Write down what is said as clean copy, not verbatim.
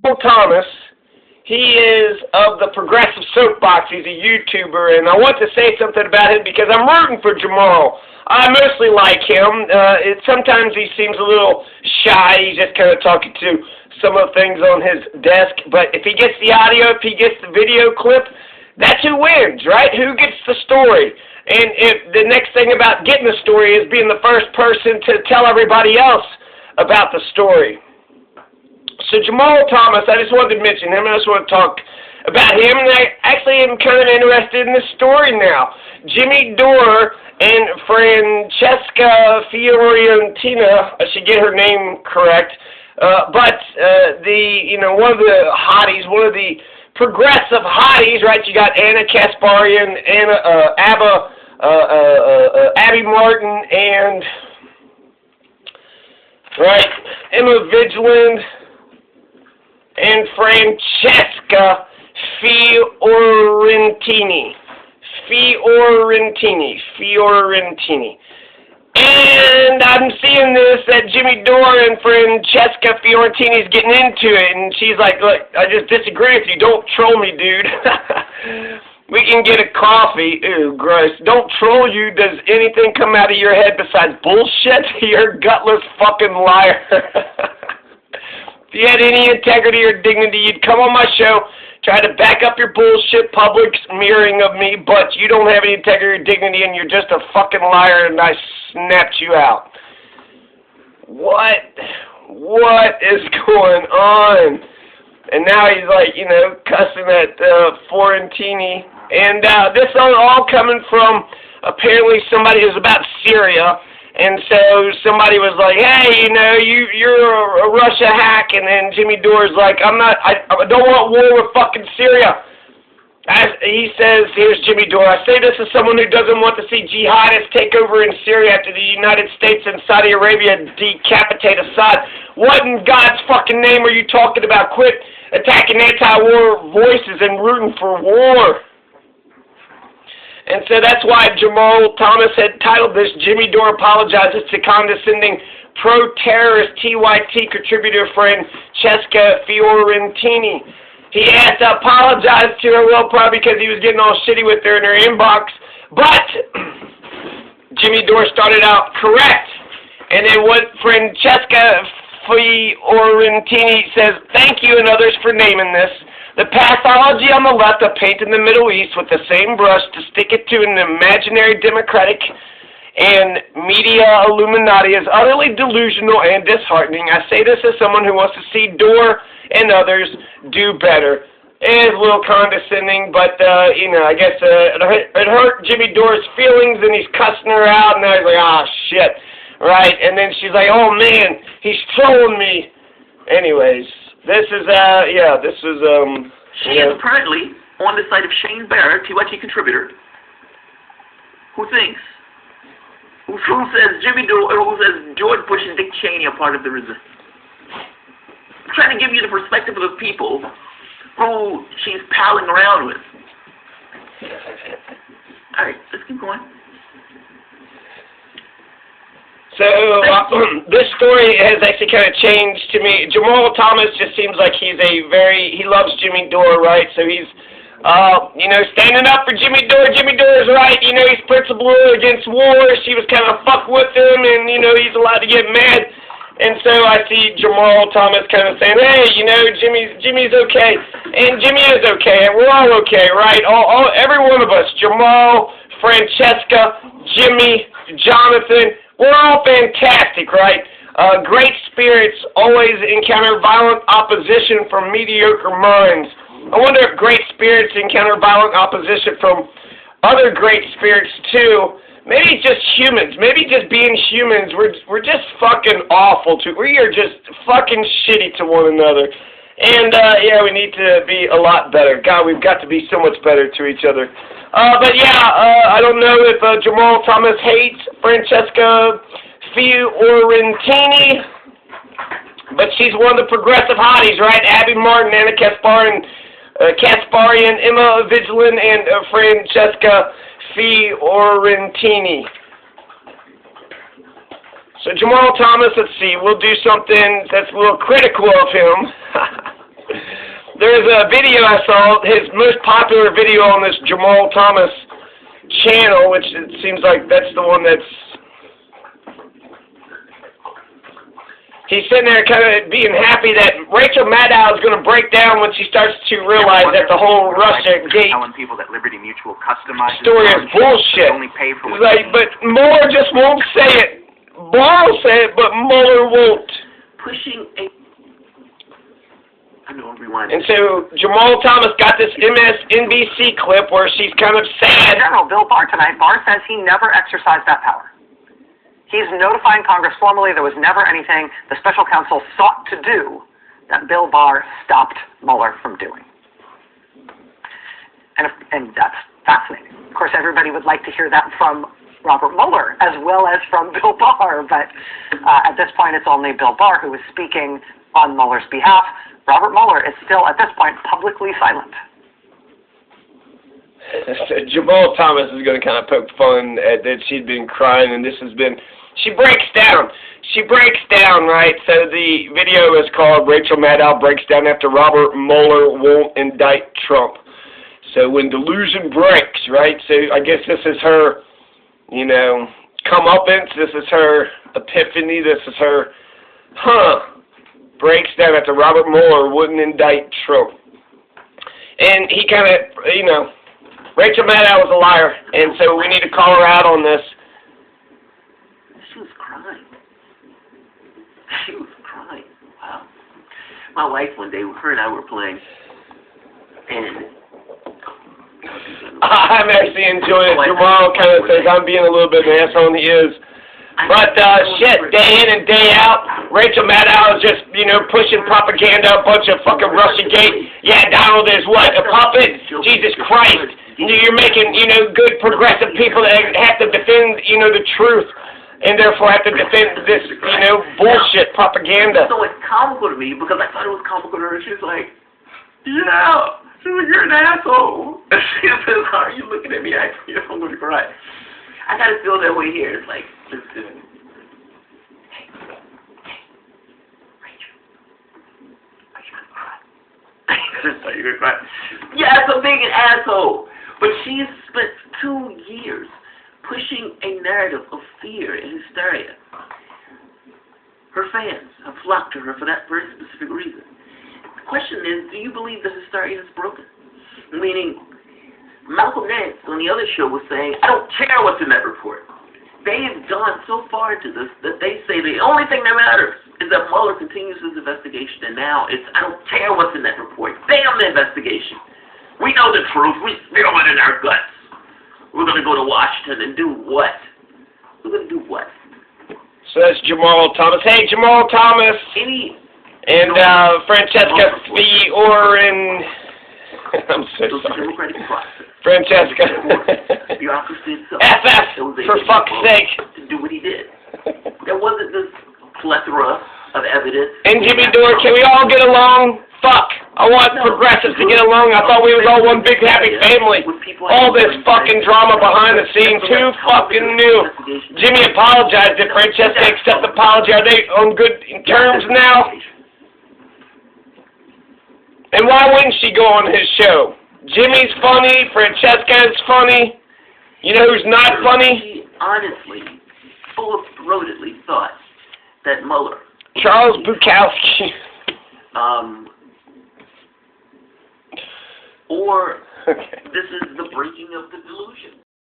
Thomas, he is of the Progressive Soapbox. He's a YouTuber, and I want to say something about him because I'm rooting for Jamarl. I mostly like him. Sometimes he seems a little shy. He's just kind of talking to some of the things on his desk. But if he gets the audio, if he gets the video clip, that's who wins, right? Who gets the story? And if the next thing about getting the story is being the first person to tell everybody else about the story. So Jamarl Thomas, I just wanted to mention him, and I just want to talk about him, and I actually am kind of interested in this story now. Jimmy Dore and Francesca Fiorentini, I should get her name correct, but one of the hotties, one of the progressive hotties, right? You got Anna Kasparian, Abby Martin, and right, Emma Vigilant, and Francesca Fiorentini. And I'm seeing this that Jimmy Dore and Francesca Fiorentini is getting into it, and she's like, look, I just disagree with you. Don't troll me, dude. We can get a coffee. Ew, gross. Don't troll you. Does anything come out of your head besides bullshit? You're a gutless fucking liar. If you had any integrity or dignity, you'd come on my show, try to back up your bullshit public smearing of me, but you don't have any integrity or dignity, and you're just a fucking liar, and I snapped you out. What is going on? And now he's like, cussing at Fiorentini. And this is all coming from apparently somebody who's about Syria. And so somebody was like, hey, you're a Russia hack. And then Jimmy Dore's like, I don't want war with fucking Syria. He says, here's Jimmy Dore, I say this as someone who doesn't want to see jihadists take over in Syria after the United States and Saudi Arabia decapitate Assad. What in God's fucking name are you talking about? Quit attacking anti-war voices and rooting for war. And so that's why Jamarl Thomas had titled this, Jimmy Dore apologizes to condescending pro-terrorist TYT contributor Francesca Fiorentini. He had to apologize to her, well, probably because he was getting all shitty with her in her inbox. But Jimmy Dore started out correct. And then what Francesca Fiorentini says, thank you and others for naming this. The pathology on the left of painting the Middle East with the same brush to stick it to an imaginary democratic and media Illuminati is utterly delusional and disheartening. I say this as someone who wants to see Dore and others do better. It is a little condescending, but, I guess it hurt Jimmy Dore's feelings, and he's cussing her out, and now he's like, ah, shit, right? And then she's like, oh, man, he's trolling me. Anyways. This is, She is apparently on the side of Shane Barrett, TYT contributor, who thinks, who says Jimmy Dore, who says George Bush and Dick Cheney are part of the resistance. I'm trying to give you the perspective of the people who she's palling around with. Alright, let's keep going. So, this story has actually kind of changed to me. Jamarl Thomas just seems like he loves Jimmy Dore, right? So he's, standing up for Jimmy Dore. Jimmy Dore is right. He's principled against war. She was kind of fuck with him, and, he's allowed to get mad. And so I see Jamarl Thomas kind of saying, hey, Jimmy's okay. And Jimmy is okay, and we're all okay, right? Every one of us, Jamarl, Francesca, Jimmy, Jonathan, we're all fantastic, right? Great spirits always encounter violent opposition from mediocre minds. I wonder if great spirits encounter violent opposition from other great spirits too. Maybe just humans. Maybe just being humans. We're just fucking awful to. We are just fucking shitty to one another. And we need to be a lot better. God, we've got to be so much better to each other. I don't know if Jamarl Thomas hates Francesca Fiorentini, but she's one of the progressive hotties, right? Abby Martin, Anna Kasparian, Emma Vigilant, and Francesca Fiorentini. So Jamarl Thomas, let's see, we'll do something that's a little critical of him. there's a video I saw, his most popular video on this Jamarl Thomas channel, which it seems like that's the one that's... He's sitting there kind of being happy that Rachel Maddow is going to break down when she starts to realize that the whole Russia Gate story is bullshit. It's like, but Mueller just won't say it. Barr will say it, but Mueller won't. Pushing a... I know, rewind. And so Jamarl Thomas got this MSNBC clip where she's kind of sad. General Bill Barr tonight. Barr says he never exercised that power. He's notifying Congress formally there was never anything the special counsel sought to do that Bill Barr stopped Mueller from doing. And that's fascinating. Of course, everybody would like to hear that from Robert Mueller as well as from Bill Barr, but at this point it's only Bill Barr who is speaking on Mueller's behalf. Robert Mueller is still, at this point, publicly silent. Jamarl Thomas is going to kind of poke fun at that she'd been crying, and this has been... She breaks down. She breaks down, right? So the video is called Rachel Maddow Breaks Down After Robert Mueller Won't Indict Trump. So when delusion breaks, right? So I guess this is her, you know, comeuppance. This is her epiphany. This is her, breaks down after Robert Mueller wouldn't indict Trump. And he kind of, you know, Rachel Maddow was a liar, and so we need to call her out on this. She was crying. She was crying. Wow. My wife one day, her and I were playing, and I'm actually enjoying it. Jamarl kind of says I'm being a little bit of an asshole, and he is. But, shit, day in and day out, Rachel Maddow is just, you know, pushing propaganda, a bunch of fucking Russiagate. Yeah, Donald is what? A puppet? Jesus Christ. You're making, you know, good progressive people that have to defend, you know, the truth, and therefore have to defend this, you know, bullshit propaganda. So it's comical to me because I thought it was comical to her. She's like, yeah. She's like, you're an asshole. She says, how are you looking at me? I'm going to cry. I got to feel that way here. It's like, listen. Hey, Rachel. Are you going to cry? Are you going to cry? Yeah, it's a big asshole. But she's spent 2 years pushing a narrative of fear and hysteria. Her fans have flocked to her for that very specific reason. The question is, do you believe the hysteria is broken? Meaning, Malcolm Nance on the other show was saying, I don't care what's in that report. They have gone so far into this that they say the only thing that matters is that Mueller continues his investigation, and now it's, I don't care what's in that report. Damn the investigation. We know the truth. We feel it in our guts. We're going to go to Washington and do what? We're going to do what? So that's Jamarl Thomas. Hey, Jamarl Thomas. And Francesca Fiorin. I'm so sorry. Francesca. FF, for fuck's sake. To do what he did. There wasn't this plethora of evidence. And Jimmy Dore, can we all get along? Fuck. I want progressives to get along. I thought we was all one big happy family. All this fucking drama behind the scenes, too fucking new. Jimmy apologized. Did Francesca accept the apology? Are they on good terms now? And why wouldn't she go on his show? Jimmy's funny. Francesca's funny. You know who's not funny? She honestly, full-throatedly thought that Mueller, Charles Bukowski, or this is the breaking of the delusion.